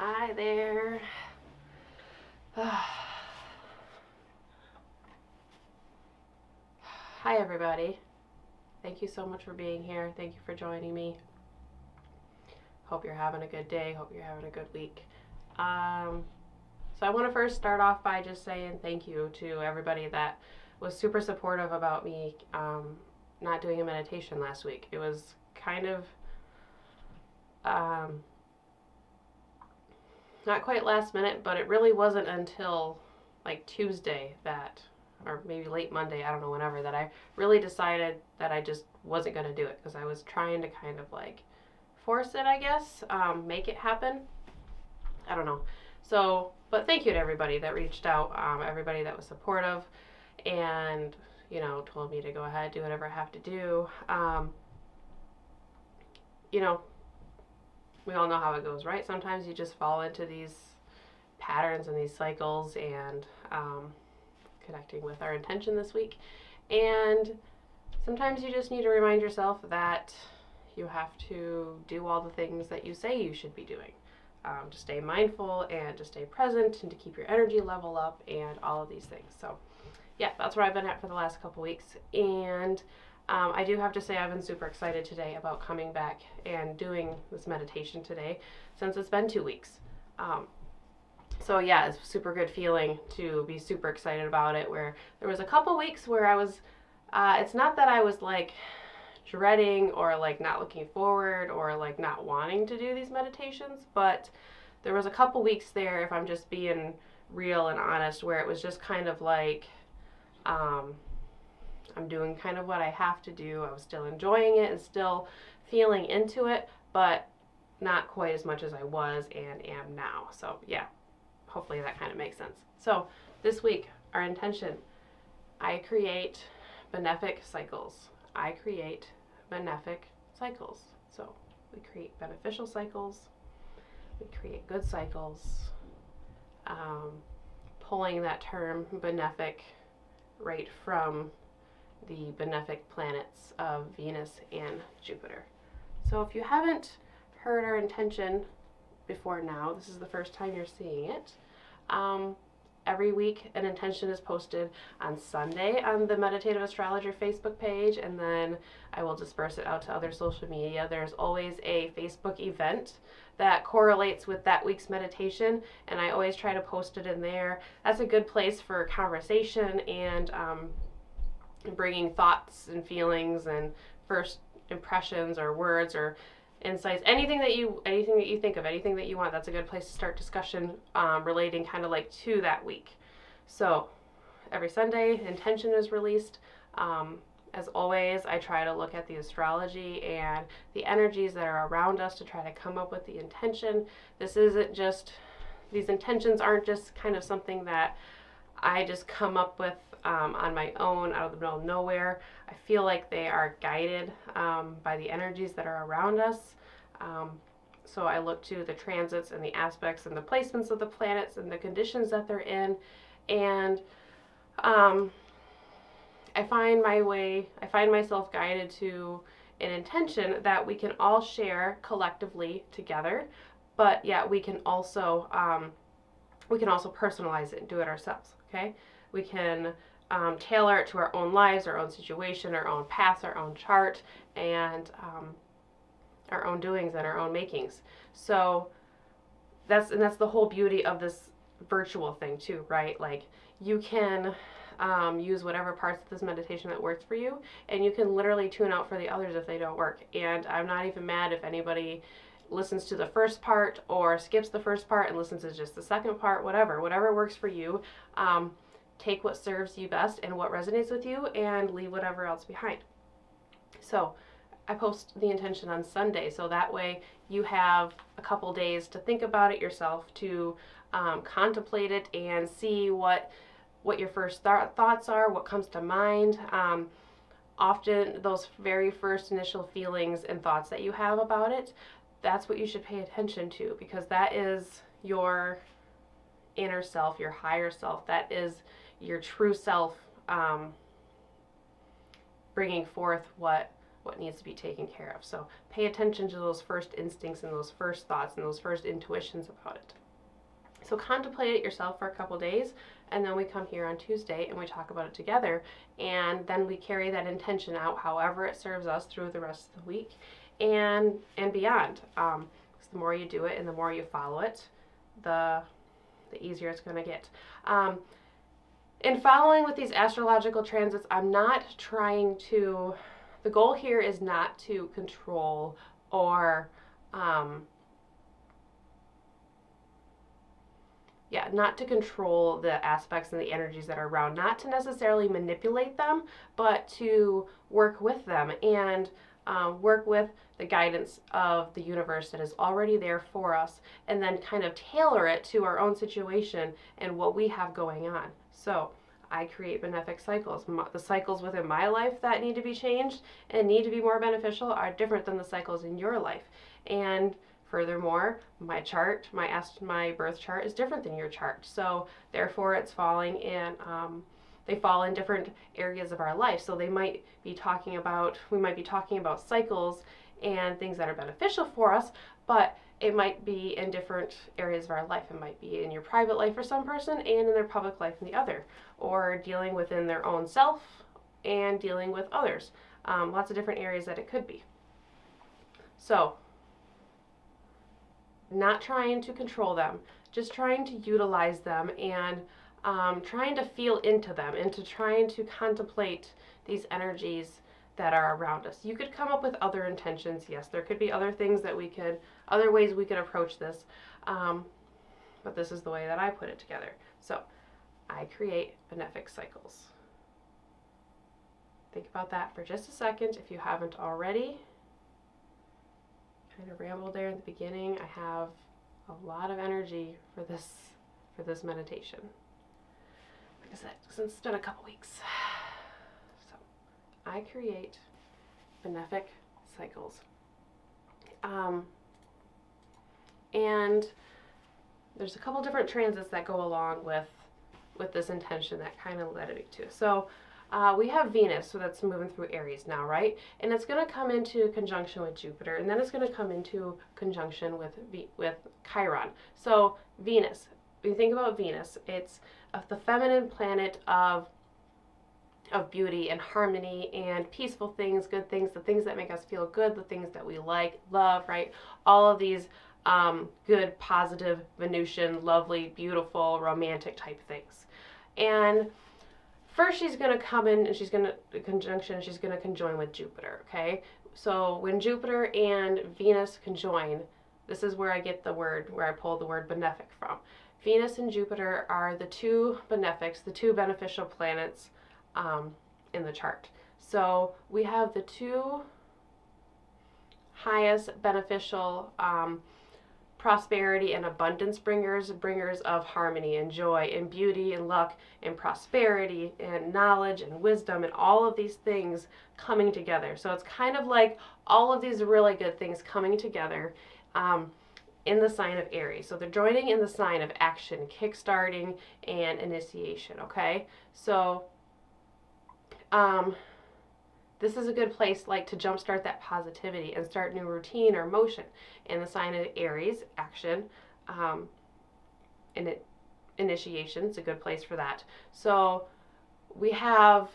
Hi there. Hi everybody. Thank you so much for being here. Thank you for joining me. Hope you're having a good day. Hope you're having a good week. So I want to first start off by just saying thank you to everybody that was super supportive about me not doing a meditation last week. It was kind of not quite last minute, but it really wasn't until like Tuesday that, or maybe late Monday, I don't know, whenever, that I really decided that I just wasn't going to do it because I was trying to kind of like force it, I guess, make it happen. I don't know. So, but thank you to everybody that reached out, everybody that was supportive and, you know, told me to go ahead, do whatever I have to do. You know, we all know how it goes, right? Sometimes you just fall into these patterns and these cycles, and connecting with our intention this week. And sometimes you just need to remind yourself that you have to do all the things that you say you should be doing, to stay mindful and to stay present and to keep your energy level up and all of these things. So yeah, that's where I've been at for the last couple weeks. And I do have to say I've been super excited today about coming back and doing this meditation today since it's been 2 weeks. So yeah, it's a super good feeling to be super excited about it, where there was a couple weeks where I was, it's not that I was like dreading or like not looking forward or like not wanting to do these meditations, but there was a couple weeks there, if I'm just being real and honest, where it was just kind of like, I'm doing kind of what I have to do. I was still enjoying it and still feeling into it, but not quite as much as I was and am now. So yeah, hopefully that kind of makes sense. So this week, our intention, I create benefic cycles. I create benefic cycles. So we create beneficial cycles. We create good cycles. Pulling that term benefic right from the benefic planets of Venus and Jupiter. So if you haven't heard our intention before now, this is the first time you're seeing it. Every week an intention is posted on Sunday on the Meditative Astrologer Facebook page, and then I will disperse it out to other social media. There's always a Facebook event that correlates with that week's meditation, and I always try to post it in there. That's a good place for conversation and bringing thoughts and feelings and first impressions or words or insights, anything that you think of, anything that you want. That's a good place to start discussion relating kind of like to that week. So every Sunday, intention is released. As always, I try to look at the astrology and the energies that are around us to try to come up with the intention. This isn't just, these intentions aren't just kind of something that I just come up with on my own out of the middle of nowhere. I feel like they are guided by the energies that are around us. So I look to the transits and the aspects and the placements of the planets and the conditions that they're in, and I find myself guided to an intention that we can all share collectively together, but yeah, we can also personalize it and do it ourselves. Okay, we can tailor it to our own lives, our own situation, our own paths, our own chart, and our own doings and our own makings. So that's the whole beauty of this virtual thing too, right? Like you can use whatever parts of this meditation that works for you, and you can literally tune out for the others if they don't work. And I'm not even mad if anybody listens to the first part or skips the first part and listens to just the second part, whatever works for you. Take what serves you best and what resonates with you, and leave whatever else behind. So I post the intention on Sunday, so that way you have a couple days to think about it yourself, to contemplate it and see what your first thoughts are, what comes to mind. Often those very first initial feelings and thoughts that you have about it, that's what you should pay attention to, because that is your inner self, your higher self. That is your true self, bringing forth what what needs to be taken care of. So pay attention to those first instincts and those first thoughts and those first intuitions about it. So contemplate it yourself for a couple days, and then we come here on Tuesday and we talk about it together, and then we carry that intention out however it serves us through the rest of the week and beyond. Because the more you do it and the more you follow it, the easier it's going to get. In following with these astrological transits, I'm not trying to, the goal here is not to control or not to control the aspects and the energies that are around, not to necessarily manipulate them, but to work with them and work with the guidance of the universe that is already there for us, and then kind of tailor it to our own situation and what we have going on. So I create benefic cycles. The cycles within my life that need to be changed and need to be more beneficial are different than the cycles in your life. And furthermore, my chart, my birth chart is different than your chart. So therefore it's falling in, they fall in different areas of our life. So we might be talking about cycles and things that are beneficial for us, but it might be in different areas of our life. It might be in your private life for some person and in their public life in the other, or dealing within their own self and dealing with others. Lots of different areas that it could be. So not trying to control them, just trying to utilize them and trying to feel into them and to trying to contemplate these energies that are around us. You could come up with other intentions. Yes, there could be other things that other ways we could approach this, but this is the way that I put it together. So I create benefic cycles. Think about that for just a second if you haven't already. Kind of rambled there in the beginning. I have a lot of energy for this meditation because it's been a couple weeks. So I create benefic cycles, and there's a couple different transits that go along with this intention that kind of led me to. So we have Venus, so that's moving through Aries now, right? And it's going to come into conjunction with Jupiter, and then it's going to come into conjunction with Chiron. So Venus, when you think about Venus, it's the feminine planet of beauty and harmony and peaceful things, good things, the things that make us feel good, the things that we like, love, right? All of these good, positive, Venusian, lovely, beautiful, romantic type things. And first, she's going to come in and she's going to conjoin with Jupiter, okay? So when Jupiter and Venus conjoin, this is where I get the word, where I pull the word benefic from. Venus and Jupiter are the two benefics, the two beneficial planets in the chart. So we have the two highest beneficial prosperity and abundance bringers of harmony and joy and beauty and luck and prosperity and knowledge and wisdom and all of these things coming together. So it's kind of like all of these really good things coming together in the sign of Aries. So they're joining in the sign of action, kickstarting, and initiation, okay? So this is a good place like to jumpstart that positivity and start new routine or motion. In the sign of Aries, action, initiation is a good place for that. So we have,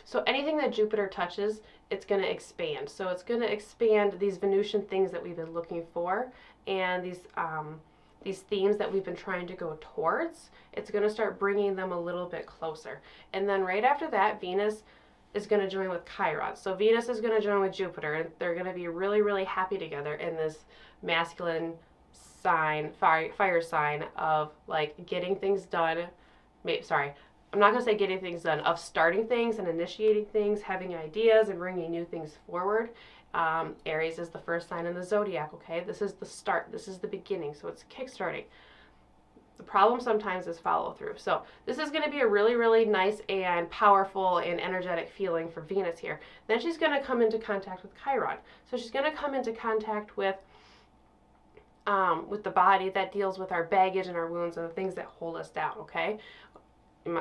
so anything that Jupiter touches, it's going to expand. So it's going to expand these Venusian things that we've been looking for, and these themes that we've been trying to go towards. It's going to start bringing them a little bit closer. And then right after that, Venus is going to join with Chiron. So Venus is going to join with Jupiter, and they're going to be really, really happy together in this masculine sign, fire sign of like getting things done. I'm not going to say getting things done, of starting things and initiating things, having ideas and bringing new things forward. Aries is the first sign in the zodiac, okay? This is the start. This is the beginning. So it's kickstarting. The problem sometimes is follow through. So this is going to be a really, really nice and powerful and energetic feeling for Venus here. Then she's going to come into contact with Chiron. So she's going to come into contact with the body that deals with our baggage and our wounds and the things that hold us down, okay?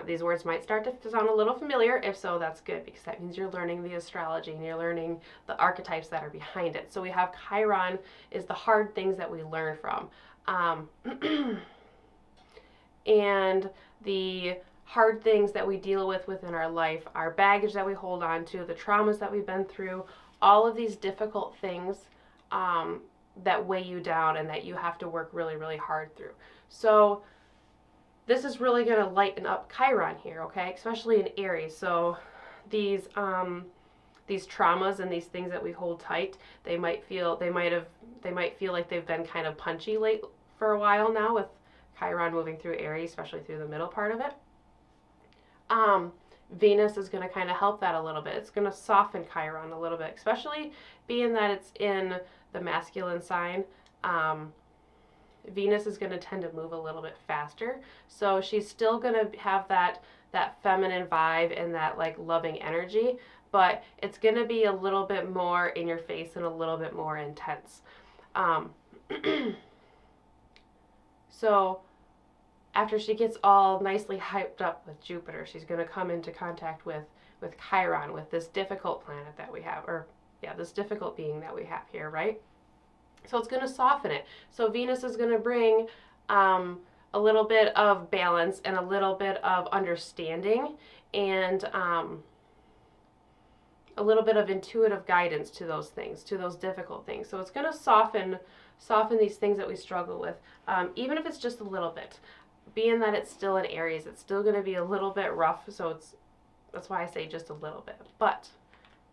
these words might start to sound a little familiar. If so, that's good, because that means you're learning the astrology and you're learning the archetypes that are behind it. So we have Chiron is the hard things that we learn from. And the hard things that we deal with within our life, our baggage that we hold on to, the traumas that we've been through, all of these difficult things that weigh you down and that you have to work really, really hard through. So this is really going to lighten up Chiron here, okay? Especially in Aries. So these traumas and these things that we hold tight, they might feel like they've been kind of punchy late for a while now with Chiron moving through Aries, especially through the middle part of it. Venus is going to kind of help that a little bit. It's going to soften Chiron a little bit, especially being that it's in the masculine sign. Venus is going to tend to move a little bit faster, so she's still going to have that feminine vibe and that like loving energy, but it's going to be a little bit more in your face and a little bit more intense. So after she gets all nicely hyped up with Jupiter, she's going to come into contact with Chiron, with this difficult planet that we have, this difficult being that we have here, right? So it's going to soften it. So Venus is going to bring a little bit of balance and a little bit of understanding and a little bit of intuitive guidance to those things, to those difficult things. So it's going to soften these things that we struggle with, even if it's just a little bit. Being that it's still in Aries, it's still going to be a little bit rough. So that's why I say just a little bit. But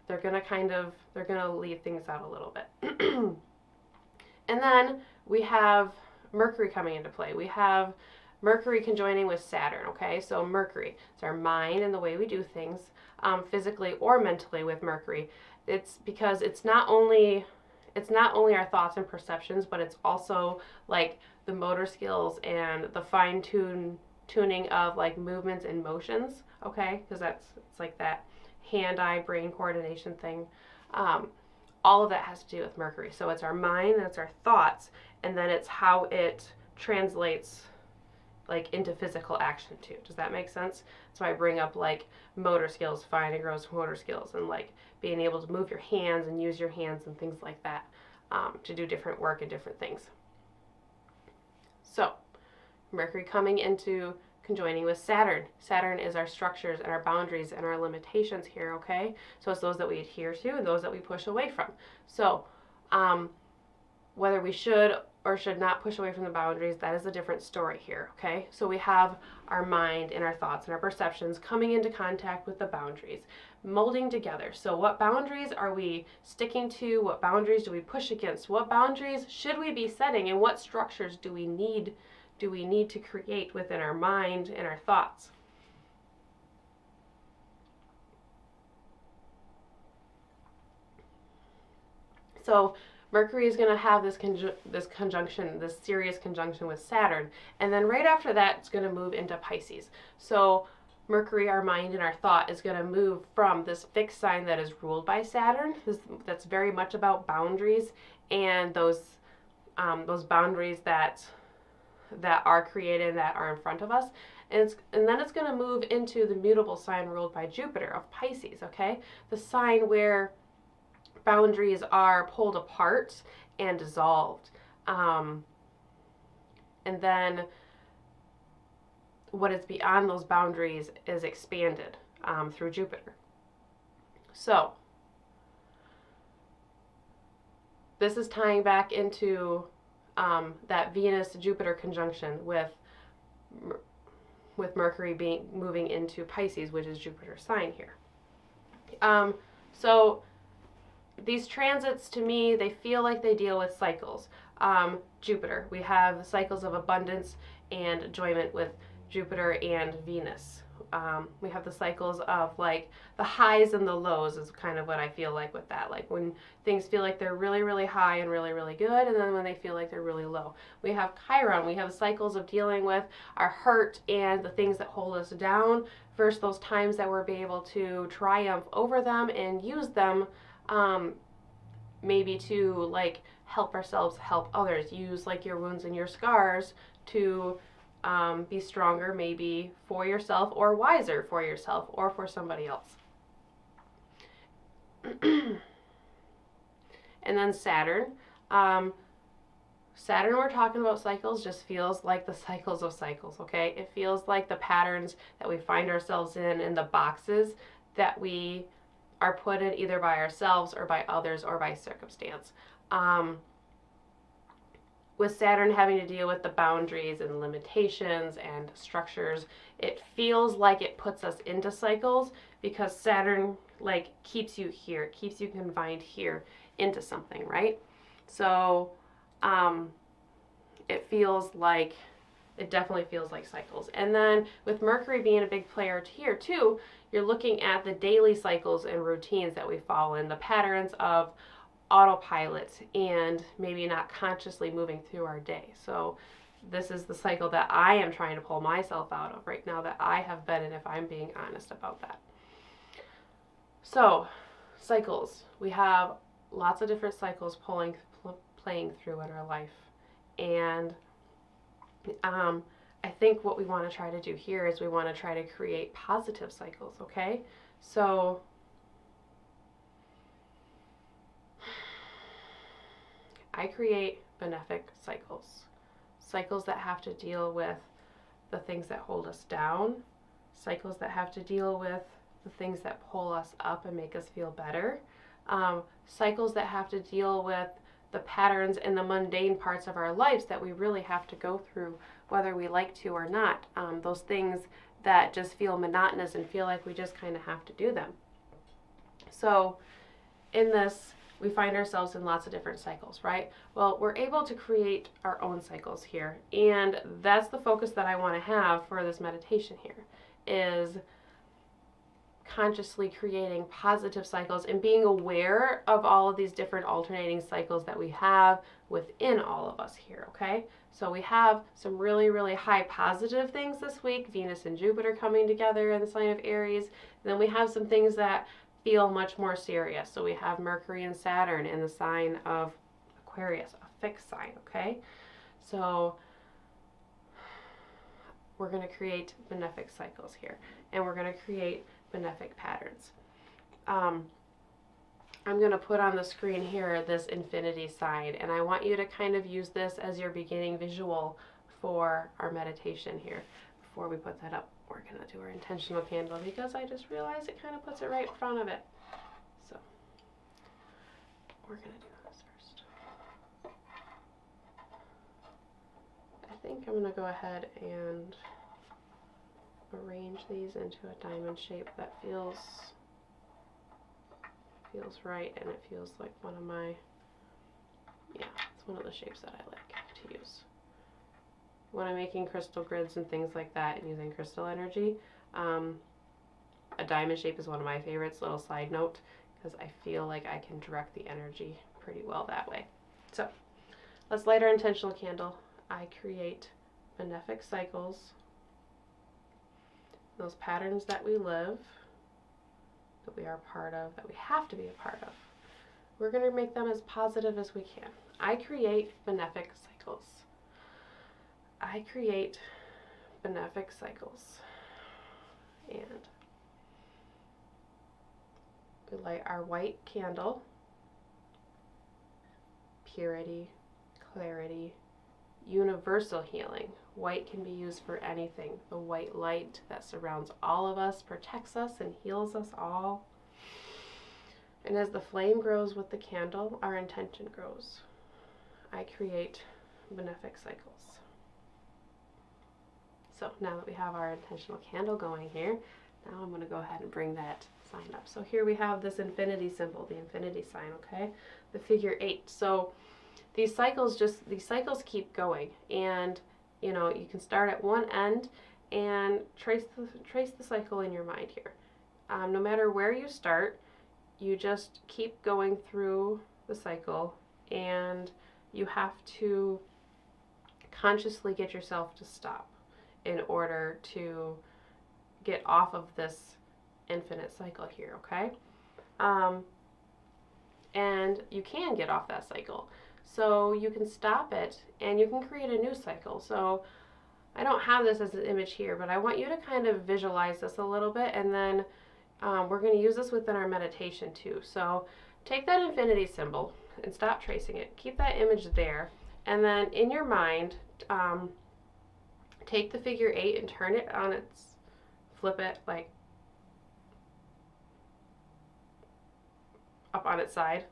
they're going to leave things out a little bit. And then we have Mercury coming into play. We have Mercury conjoining with Saturn, okay? So Mercury, it's our mind and the way we do things, physically or mentally with Mercury. It's because it's not only our thoughts and perceptions, but it's also like the motor skills and the tuning of like movements and motions, okay? Because it's like that hand-eye brain coordination thing. All of that has to do with Mercury. So it's our mind, it's our thoughts, and then it's how it translates like into physical action too. Does that make sense? So I bring up like motor skills, fine and gross motor skills, and like being able to move your hands and use your hands and things like that to do different work and different things. So Mercury coming into conjoining with Saturn. Saturn is our structures and our boundaries and our limitations here, okay? So it's those that we adhere to and those that we push away from. So whether we should or should not push away from the boundaries, that is a different story here, okay? So we have our mind and our thoughts and our perceptions coming into contact with the boundaries, molding together. So what boundaries are we sticking to? What boundaries do we push against? What boundaries should we be setting? And what structures do we need to create within our mind and our thoughts? So Mercury is going to have this serious conjunction with Saturn, and then right after that, it's going to move into Pisces. So Mercury, our mind and our thought, is going to move from this fixed sign that is ruled by Saturn, that's very much about boundaries and those boundaries that are created, that are in front of us. And then it's going to move into the mutable sign ruled by Jupiter of Pisces, okay? The sign where boundaries are pulled apart and dissolved. And then what is beyond those boundaries is expanded through Jupiter. So this is tying back into that Venus-Jupiter conjunction with Mercury moving into Pisces, which is Jupiter's sign here. So these transits, to me, they feel like they deal with cycles. Jupiter, we have cycles of abundance and enjoyment with Jupiter and Venus. We have the cycles of like the highs and the lows is kind of what I feel like with that. Like when things feel like they're really, really high and really, really good, and then when they feel like they're really low. We have Chiron. We have cycles of dealing with our hurt and the things that hold us down versus those times that we're able to triumph over them and use them maybe to like help ourselves, help others. Use like your wounds and your scars to be stronger maybe for yourself, or wiser for yourself or for somebody else. And then Saturn. Saturn, we're talking about cycles, just feels like the cycles of cycles, okay? It feels like the patterns that we find ourselves in the boxes that we are put in either by ourselves or by others or by circumstance. With Saturn having to deal with the boundaries and limitations and structures, it feels like it puts us into cycles because Saturn like keeps you here, keeps you confined here into something, right? So it definitely feels like cycles. And then with Mercury being a big player here too, you're looking at the daily cycles and routines that we follow in, the patterns of autopilot and maybe not consciously moving through our day. So this is the cycle that I am trying to pull myself out of right now, that I have been in, if I'm being honest about that. So cycles, we have lots of different cycles playing through in our life. And I think what we want to try to do here is we want to try to create positive cycles, okay? So I create benefic cycles. Cycles that have to deal with the things that hold us down. Cycles that have to deal with the things that pull us up and make us feel better. Cycles that have to deal with the patterns and the mundane parts of our lives that we really have to go through, whether we like to or not. Those things that just feel monotonous and feel like we just kind of have to do them. So in this, we find ourselves in lots of different cycles, right? Well, we're able to create our own cycles here. And that's the focus that I want to have for this meditation here, is consciously creating positive cycles and being aware of all of these different alternating cycles that we have within all of us here, okay? So we have some really, really high positive things this week, Venus and Jupiter coming together in the sign of Aries. And then we have some things that feel much more serious. So we have Mercury and Saturn in the sign of Aquarius, a fixed sign, okay? So we're going to create benefic cycles here, and we're going to create benefic patterns. I'm going to put on the screen here this infinity sign, and I want you to kind of use this as your beginning visual for our meditation here. Before we put that up, we're going to do our intentional candle, because I just realized it kind of puts it right in front of it. So we're going to do this first. I think I'm going to go ahead and arrange these into a diamond shape that feels right, and it feels like one of my, it's one of the shapes that I like to use when I'm making crystal grids and things like that and using crystal energy. A diamond shape is one of my favorites, little side note, because I feel like I can direct the energy pretty well that way. So let's light our intentional candle. I create benefic cycles, those patterns that we live, that we are a part of, that we have to be a part of. We're going to make them as positive as we can. I create benefic cycles. I create benefic cycles. And we light our white candle. Purity, clarity, universal healing. White can be used for anything. The white light that surrounds all of us protects us and heals us all. And as the flame grows with the candle, our intention grows. I create benefic cycles. So now that we have our intentional candle going here, now I'm going to go ahead and bring that sign up. So here we have this infinity symbol, the infinity sign, okay? The figure 8. So these cycles keep going, and you know, you can start at one end and trace the cycle in your mind here. No matter where you start, you just keep going through the cycle, and you have to consciously get yourself to stop in order to get off of this infinite cycle here, okay? And you can get off that cycle. So you can stop it and you can create a new cycle. So I don't have this as an image here, but I want you to kind of visualize this a little bit, and then we're going to use this within our meditation too. So take that infinity symbol and stop tracing it. Keep that image there, and then in your mind, take the figure 8 and turn it on its, flip it like up on its side,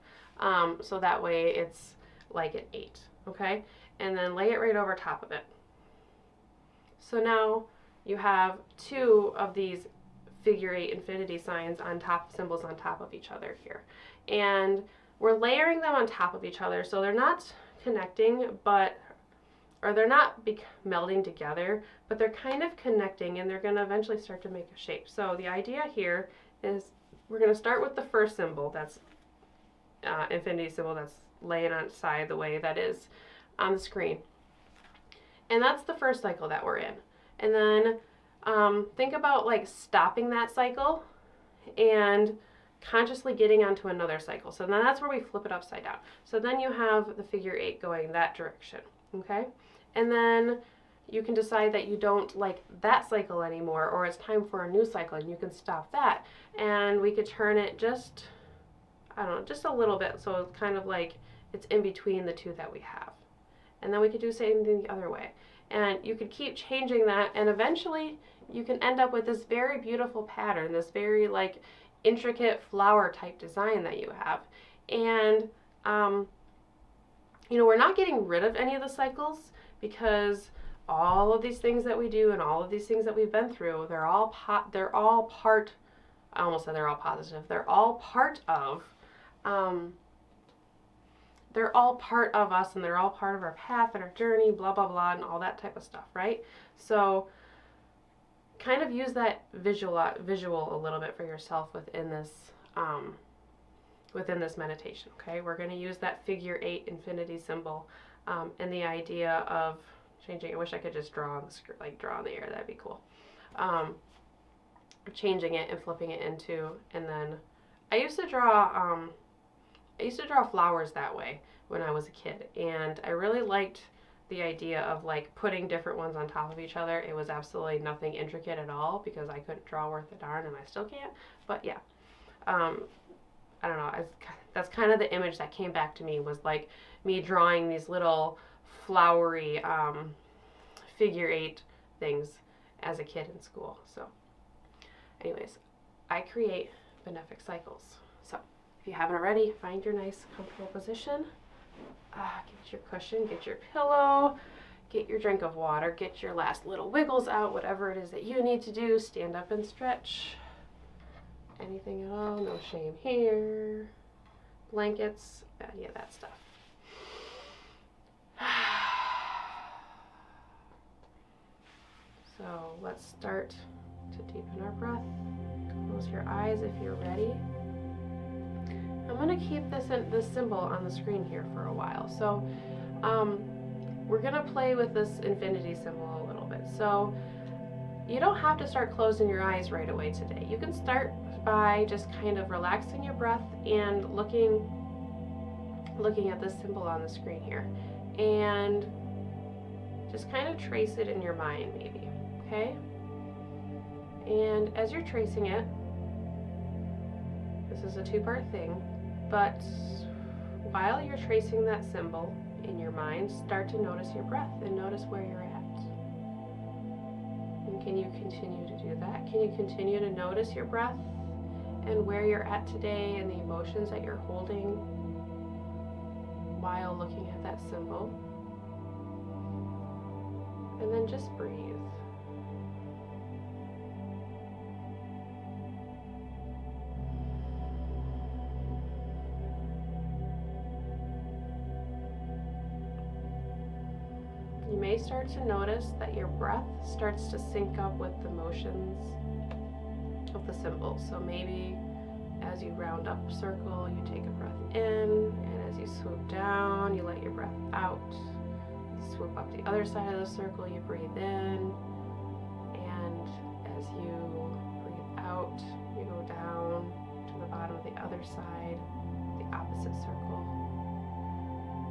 so that way it's like an 8, okay? And then lay it right over top of it. So now you have 2 of these figure 8 infinity signs on top, symbols on top of each other here. And we're layering them on top of each other, so they're not connecting, but, or they're not melding together, but they're kind of connecting, and they're going to eventually start to make a shape. So the idea here is we're going to start with the first symbol, that's infinity symbol, that's laying on its side the way that is on the screen. And that's the first cycle that we're in. And then think about like stopping that cycle and consciously getting onto another cycle. So then that's where we flip it upside down. So then you have the figure 8 going that direction, okay? And then you can decide that you don't like that cycle anymore, or it's time for a new cycle, and you can stop that. And we could turn it just, I don't know, just a little bit, so it's kind of like it's in between the 2 that we have. And then we could do the same thing the other way. And you could keep changing that, and eventually you can end up with this very beautiful pattern, this very like intricate flower type design that you have. And you know, we're not getting rid of any of the cycles, because all of these things that we do and all of these things that we've been through, they're all part, I almost said they're all positive, they're all part of us, and they're all part of our path and our journey, blah blah blah, and all that type of stuff, right? So kind of use that visual a little bit for yourself within this meditation, okay? We're going to use that figure 8 infinity symbol, and the idea of changing, I wish I could just draw on the screen, like draw in the air, that'd be cool. Changing it and flipping it into, and then I used to draw flowers that way when I was a kid, and I really liked the idea of like putting different ones on top of each other. It was absolutely nothing intricate at all, because I couldn't draw worth a darn, and I still can't, but yeah. I don't know, that's kind of the image that came back to me, was like me drawing these little flowery figure 8 things as a kid in school. So anyways, I create benefic cycles. So if you haven't already, find your nice comfortable position, get your cushion, get your pillow, get your drink of water, get your last little wiggles out, whatever it is that you need to do. Stand up and stretch. Anything at all, no shame here. Blankets, yeah, that stuff. So let's start to deepen our breath. Close your eyes if you're ready. I'm going to keep this symbol on the screen here for a while. So we're going to play with this infinity symbol a little bit. So you don't have to start closing your eyes right away today. You can start by just kind of relaxing your breath and looking at this symbol on the screen here, and just kind of trace it in your mind maybe, okay? And as you're tracing it, this is a 2-part thing, but while you're tracing that symbol in your mind, start to notice your breath and notice where you're at. And can you continue to do that? Can you continue to notice your breath and where you're at today and the emotions that you're holding while looking at that symbol? And then just breathe. You may start to notice that your breath starts to sync up with the motions of the symbol. So maybe as you round up a circle, you take a breath in, and as you swoop down, you let your breath out. You swoop up the other side of the circle, you breathe in, and as you breathe out, you go down to the bottom of the other side, the opposite circle,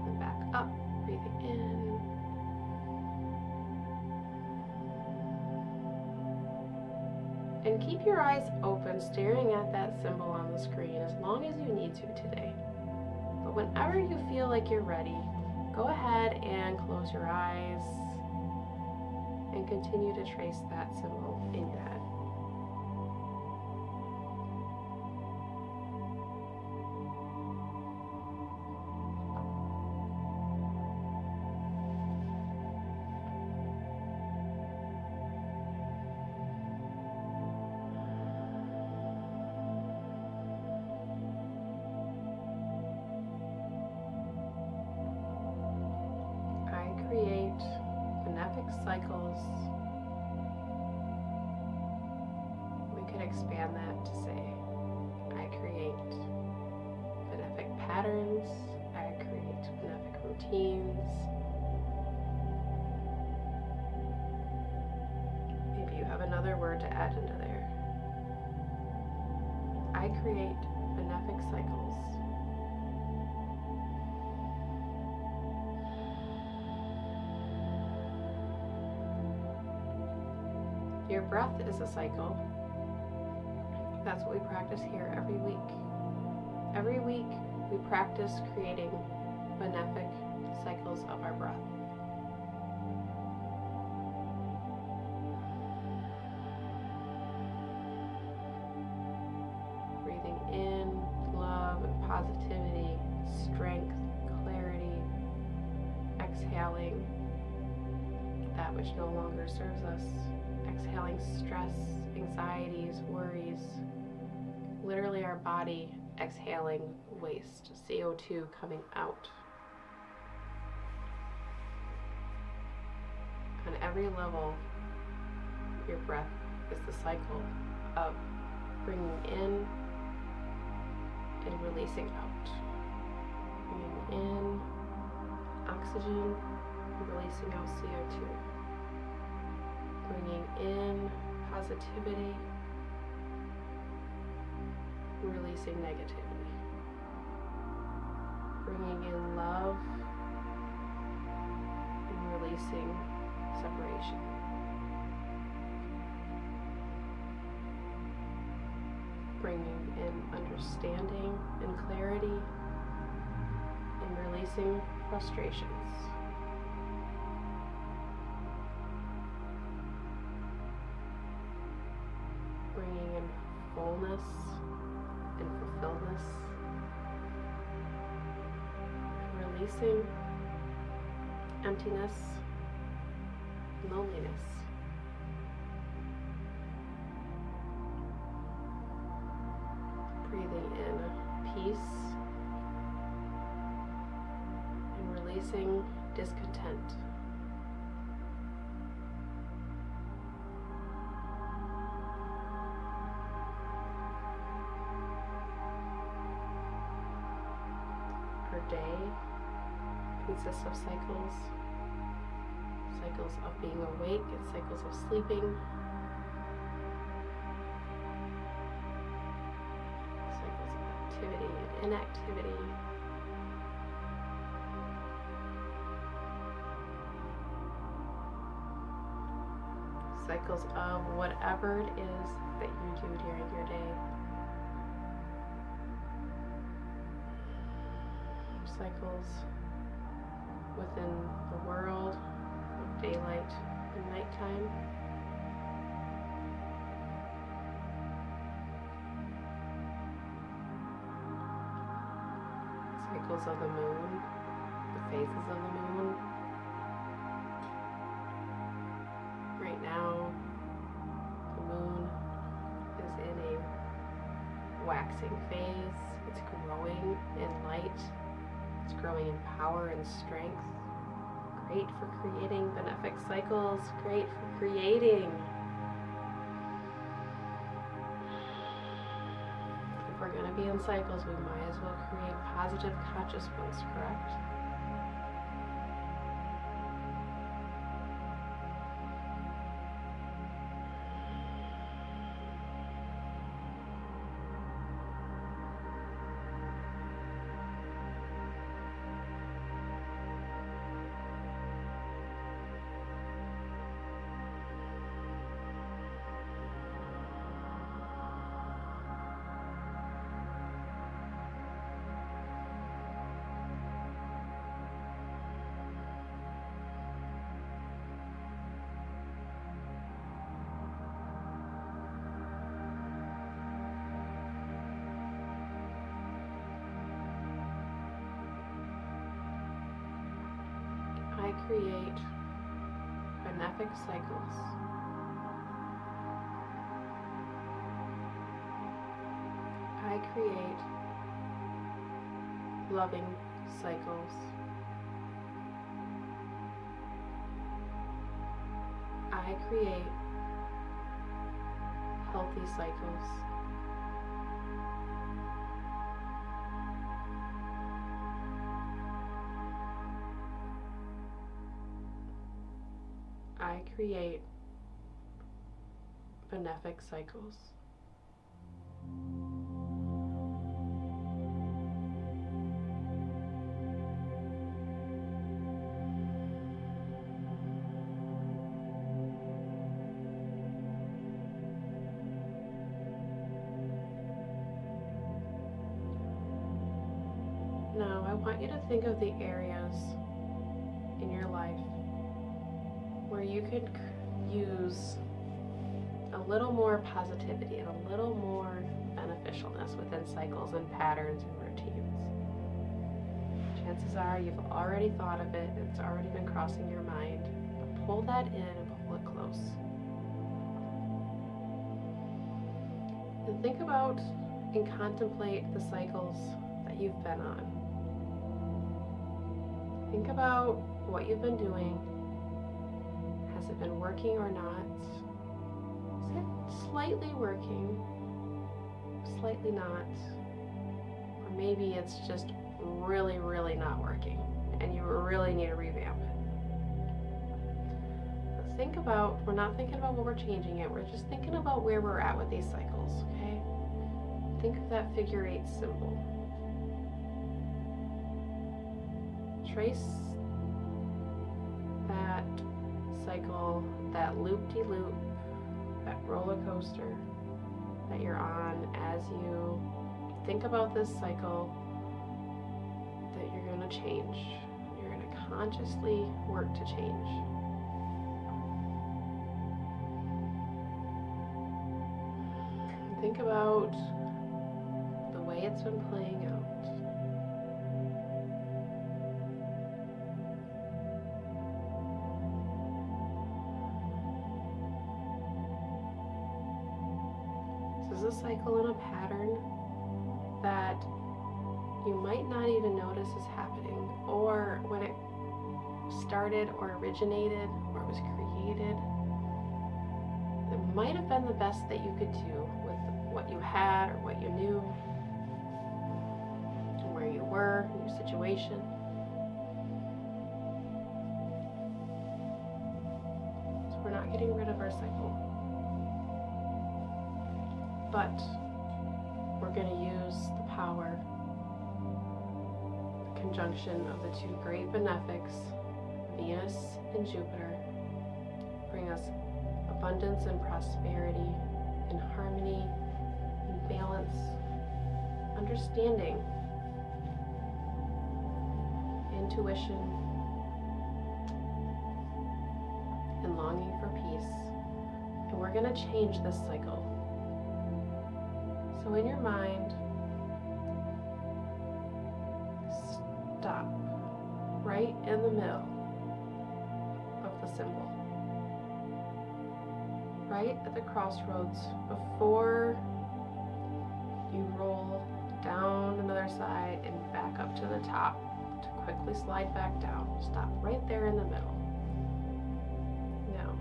then back up, breathing in, And keep your eyes open, staring at that symbol on the screen as long as you need to today. But whenever you feel like you're ready, go ahead and close your eyes and continue to trace that symbol in your head. Create benefic cycles. We could expand that to say, I create benefic patterns, I create benefic routines. Maybe you have another word to add into there. I create benefic cycles. Your breath is a cycle. That's what we practice here every week. Every week we practice creating benefic cycles of our breath. Breathing in love and positivity, strength, clarity. Exhaling that which no longer serves us. Exhaling stress, anxieties, worries. Literally our body exhaling waste, CO2 coming out. On every level, your breath is the cycle of bringing in and releasing out. Bringing in oxygen and releasing out CO2. Bringing in positivity, releasing negativity. Bringing in love and releasing separation. Bringing in understanding and clarity and releasing frustrations. Bringing in fullness and fulfilledness, releasing emptiness and loneliness. Breathing in peace and releasing discontent. Our day consists of cycles of being awake and cycles of sleeping, cycles of activity and inactivity, cycles of whatever it is that you do during your day. Cycles within the world of daylight and nighttime. Cycles of the moon, the phases of the moon. Right now, the moon is in a waxing phase. It's growing in light. It's growing in power and strength. Great for creating benefic cycles. Great for creating. If we're going to be in cycles, we might as well create positive conscious ones, correct? create benefic cycles. I create loving cycles. I create healthy cycles. I create benefic cycles. Now, I want you to think of the areas in your life where you could use a little more positivity and a little more beneficialness within cycles and patterns and routines. Chances are you've already thought of it, it's already been crossing your mind, but pull that in and pull it close. And think about and contemplate the cycles that you've been on. Think about what you've been doing. Has it been working or not? Is it slightly working, slightly not? Or maybe it's just really, really not working and you really need to revamp it. But think about, we're not thinking about what we're changing it, we're just thinking about where we're at with these cycles, okay? Think of that figure 8 symbol. Trace that cycle, that loop-de-loop, that roller coaster that you're on as you think about this cycle that you're going to change. You're going to consciously work to change. Think about the way it's been playing out. This is a cycle and a pattern that you might not even notice is happening, or when it started or originated or was created, it might have been the best that you could do with what you had or what you knew and where you were in your situation. So we're not getting rid of our cycle, but we're going to use the power, the conjunction of the two great benefics, Venus and Jupiter, bring us abundance and prosperity and harmony and balance, understanding, intuition, and longing for peace. And we're going to change this cycle. So in your mind, stop right in the middle of the symbol, right at the crossroads before you roll down another side and back up to the top to quickly slide back down. Stop right there in the middle. Now,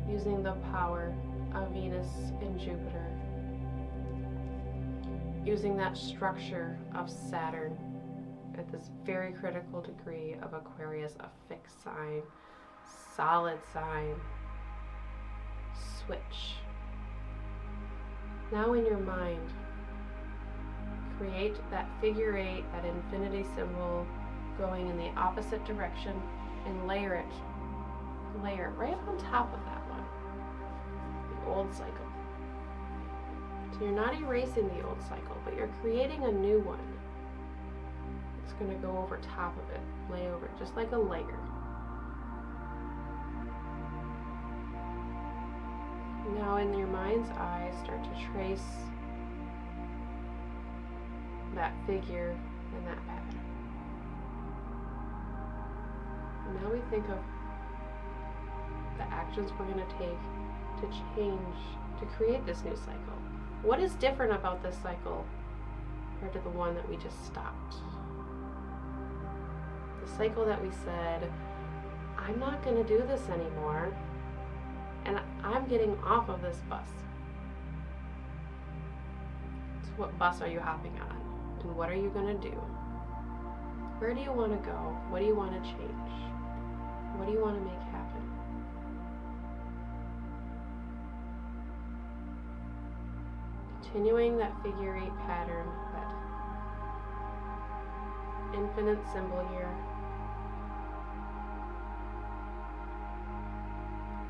using the power of Venus and Jupiter, using that structure of Saturn at this very critical degree of Aquarius, a fixed sign, solid sign, switch. Now in your mind, create that figure 8, that infinity symbol going in the opposite direction, and layer it right on top of that one, the old cycle. So you're not erasing the old cycle, but you're creating a new one. It's going to go over top of it, lay over it, just like a layer. Now in your mind's eye, start to trace that figure and that pattern. Now we think of the actions we're going to take to change, to create this new cycle. What is different about this cycle compared to the one that we just stopped? The cycle that we said, I'm not going to do this anymore, and I'm getting off of this bus. So what bus are you hopping on? And what are you going to do? Where do you want to go? What do you want to change? What do you want to make happen? Continuing that figure 8 pattern, that infinite symbol here.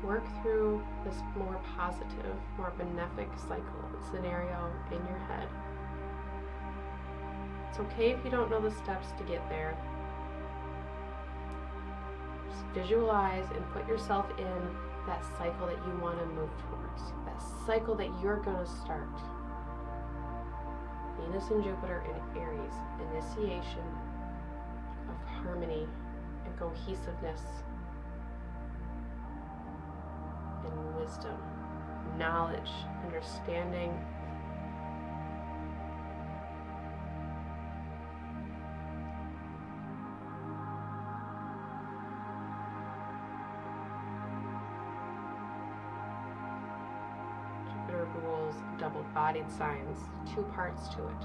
Work through this more positive, more benefic cycle scenario in your head. It's okay if you don't know the steps to get there. Just visualize and put yourself in that cycle that you want to move towards, that cycle that you're going to start. Venus and Jupiter in Aries, initiation of harmony and cohesiveness and wisdom, knowledge, understanding. Jupiter rules double-bodied signs, 2 parts to it.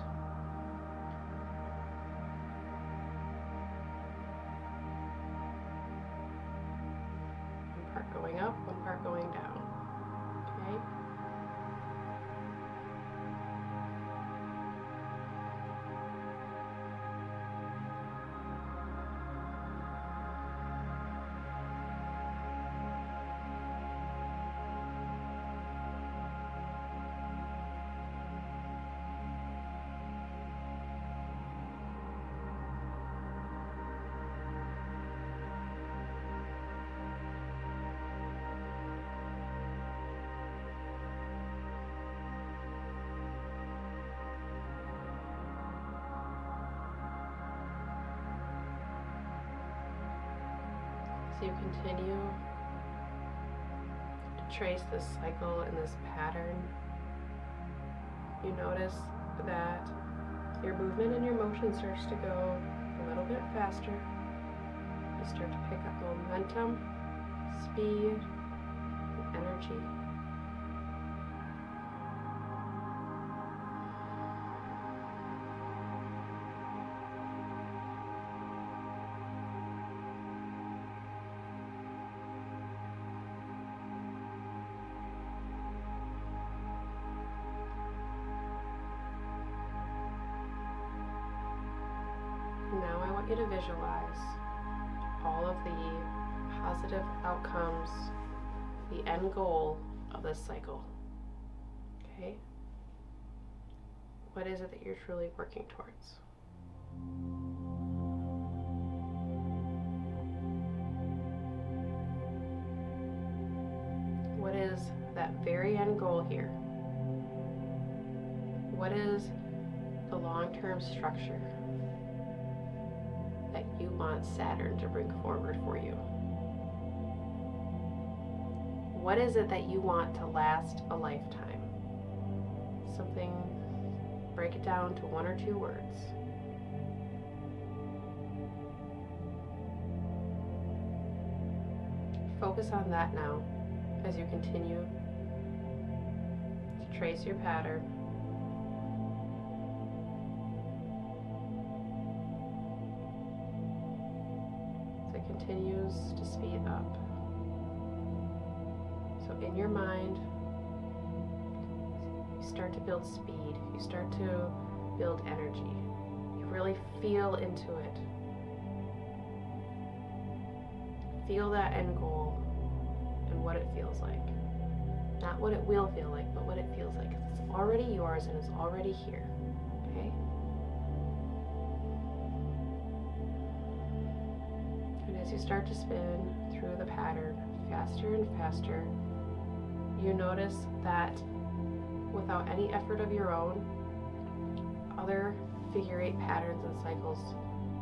One part going up, one part going down. Okay? So you continue to trace this cycle and this pattern. You notice that your movement and your motion starts to go a little bit faster. You start to pick up momentum, speed, and energy. Now I want you to visualize all of the positive outcomes, the end goal of this cycle. Okay? What is it that you're truly working towards? What is that very end goal here? What is the long-term structure that you want Saturn to bring forward for you? What is it that you want to last a lifetime? Something, break it down to 1 or 2 words. Focus on that now as you continue to trace your pattern. Continues to speed up. So in your mind, you start to build speed, you start to build energy. You really feel into it. Feel that end goal and what it feels like. Not what it will feel like, but what it feels like. It's already yours and it's already here. Okay? As you start to spin through the pattern faster and faster, you notice that without any effort of your own, other figure 8 patterns and cycles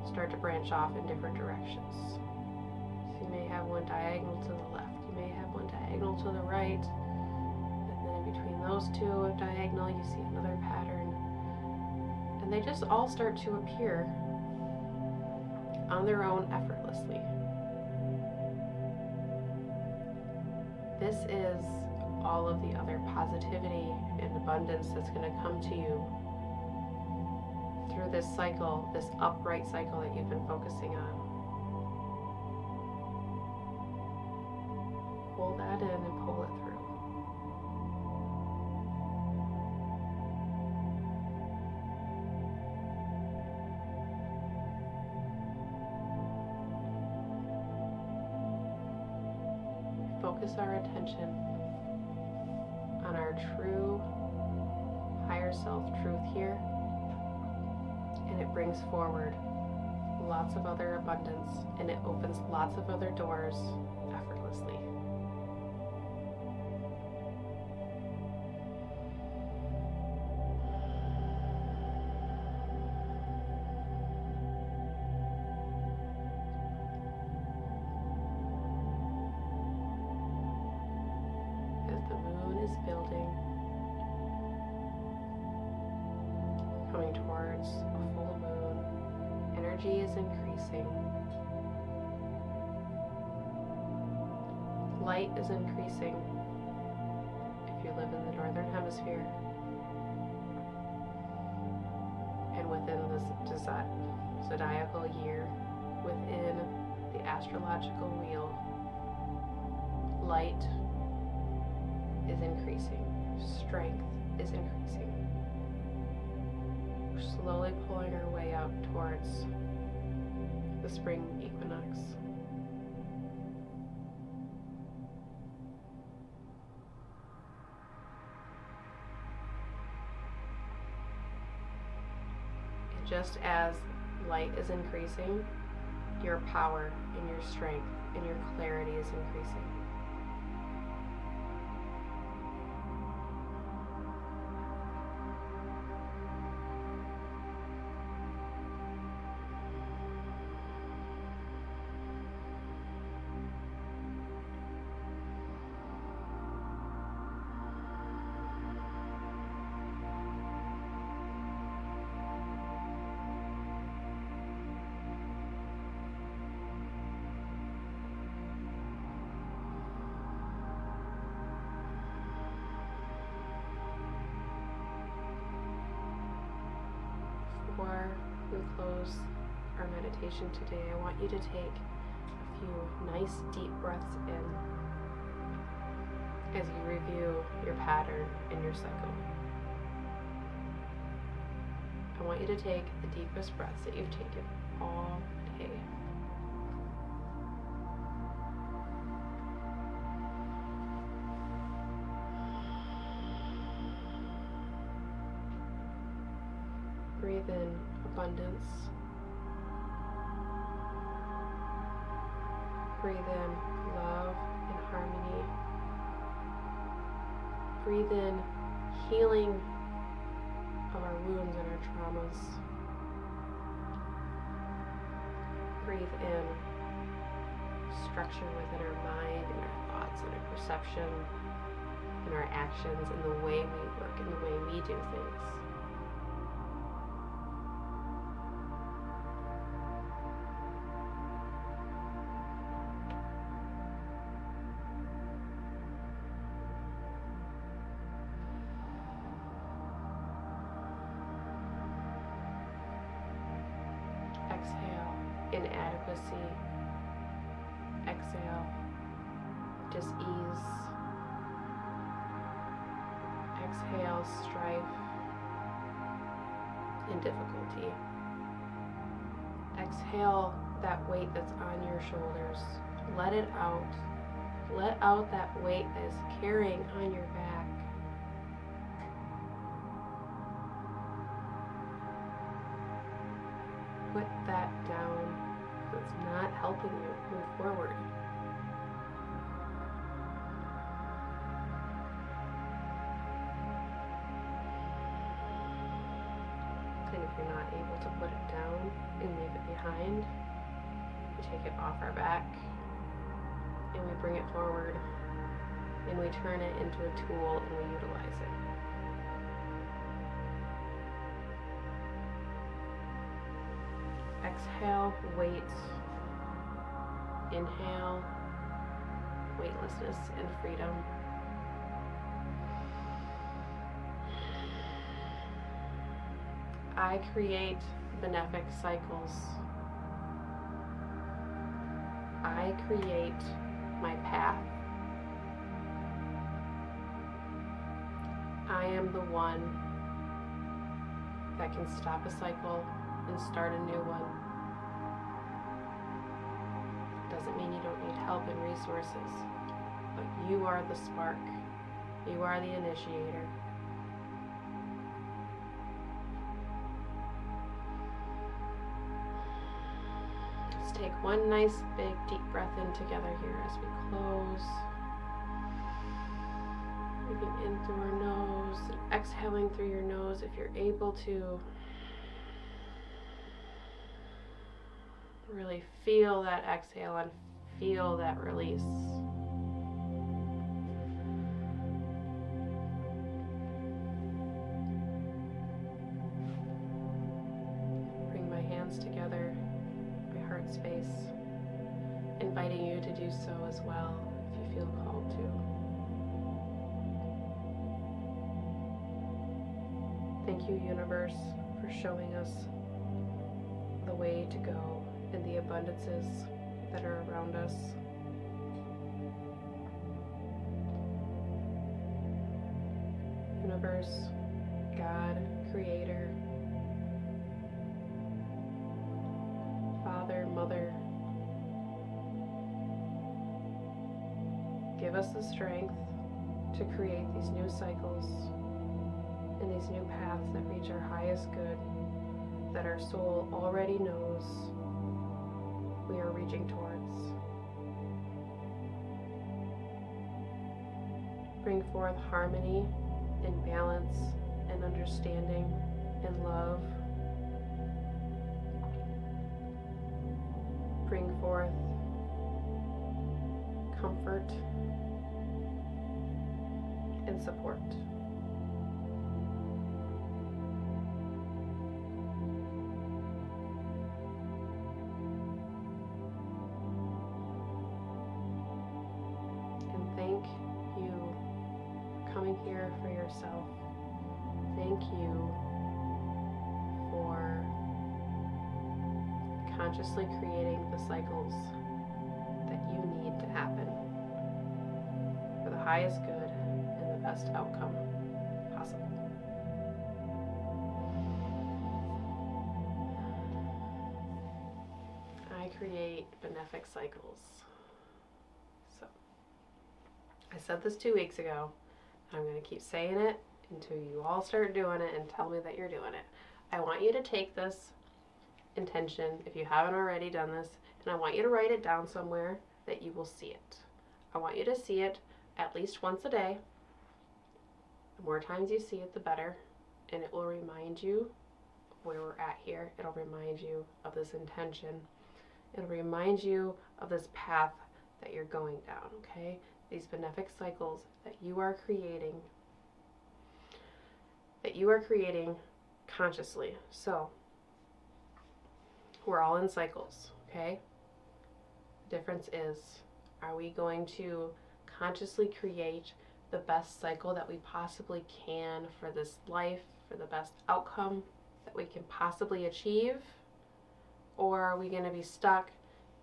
start to branch off in different directions. So you may have one diagonal to the left, you may have one diagonal to the right, and then in between those two diagonal you see another pattern. And they just all start to appear on their own effortlessly. This is all of the other positivity and abundance that's going to come to you through this cycle, this upright cycle that you've been focusing on. Pull that in and pull it through. Focus our attention on our true higher self truth here, and it brings forward lots of other abundance, and it opens lots of other doors effortlessly. Building, coming towards a full moon, energy is increasing, light is increasing if you live in the northern hemisphere, and within this zodiacal year, within the astrological wheel, light is increasing, strength is increasing. We're slowly pulling our way up towards the spring equinox. And just as light is increasing, your power and your strength and your clarity is increasing. Before we close our meditation today, I want you to take a few nice deep breaths in as you review your pattern and your cycle. I want you to take the deepest breaths that you've taken all day. Breathe in abundance. Breathe in love and harmony. Breathe in healing of our wounds and our traumas. Breathe in structure within our mind and our thoughts and our perception and our actions and the way we work and the way we do things. Exhale, inadequacy. Exhale, dis-ease. Exhale, strife and difficulty. Exhale that weight that's on your shoulders. Let it out. Let out that weight that is carrying on your back. Put that down. It's not helping you move forward. And if you're not able to put it down and leave it behind, we take it off our back and we bring it forward, and we turn it into a tool and we utilize it. Exhale, weight. Inhale, weightlessness and freedom. I create benefic cycles. I create my path. I am the one that can stop a cycle and start a new one. Doesn't mean you don't need help and resources, but you are the spark. You are the initiator. Let's take one nice big deep breath in together here as we close. Breathing in through our nose and exhaling through your nose if you're able to. Really feel that exhale and feel that release. Bring my hands together, my heart space, inviting you to do so as well if you feel called to. Thank you, universe, for showing us the way to go and the abundances that are around us. Universe, God, Creator, Father, Mother, give us the strength to create these new cycles and these new paths that reach our highest good, that our soul already knows we are reaching towards. Bring forth harmony and balance and understanding and love. Bring forth comfort and support. Thank you for coming here for yourself. Thank you for consciously creating the cycles that you need to happen for the highest good and the best outcome possible. I create benefic cycles. I said this 2 weeks ago. I'm going to keep saying it until you all start doing it and tell me that you're doing it. I want you to take this intention, if you haven't already done this, and I want you to write it down somewhere that you will see it. I want you to see it at least once a day. The more times you see it, the better. And it will remind you where we're at here. It'll remind you of this intention. It'll remind you of this path that you're going down, okay? These benefic cycles that you are creating consciously. So we're all in cycles, okay? The difference is, are we going to consciously create the best cycle that we possibly can for this life, for the best outcome that we can possibly achieve? Or are we going to be stuck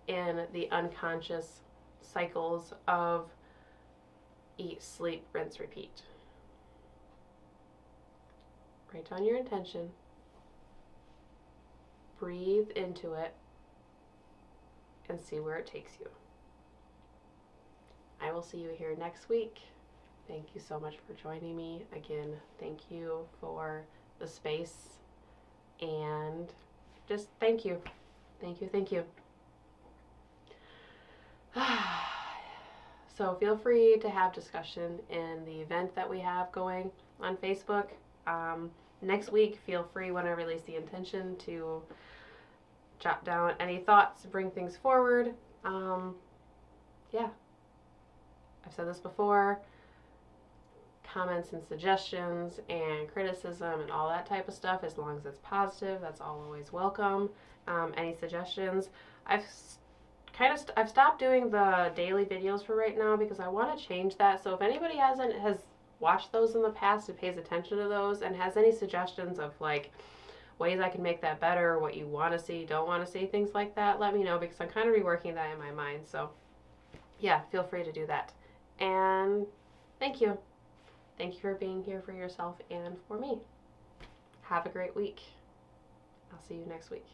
in the unconscious cycles of eat, sleep, rinse, repeat? Write down your intention. Breathe into it and see where it takes you. I will see you here next week. Thank you so much for joining me. Again, thank you for the space, and just thank you. Thank you, thank you. So feel free to have discussion in the event that we have going on Facebook. Next week, feel free when I release the intention to jot down any thoughts, bring things forward. Yeah, I've said this before, comments and suggestions and criticism and all that type of stuff, as long as it's positive, that's all always welcome. Any suggestions? I've stopped doing the daily videos for right now because I want to change that. So if anybody has watched those in the past and pays attention to those and has any suggestions of like ways I can make that better, what you want to see, don't want to see, things like that, let me know, because I'm kind of reworking that in my mind. So yeah, feel free to do that. And thank you. Thank you for being here for yourself and for me. Have a great week. I'll see you next week.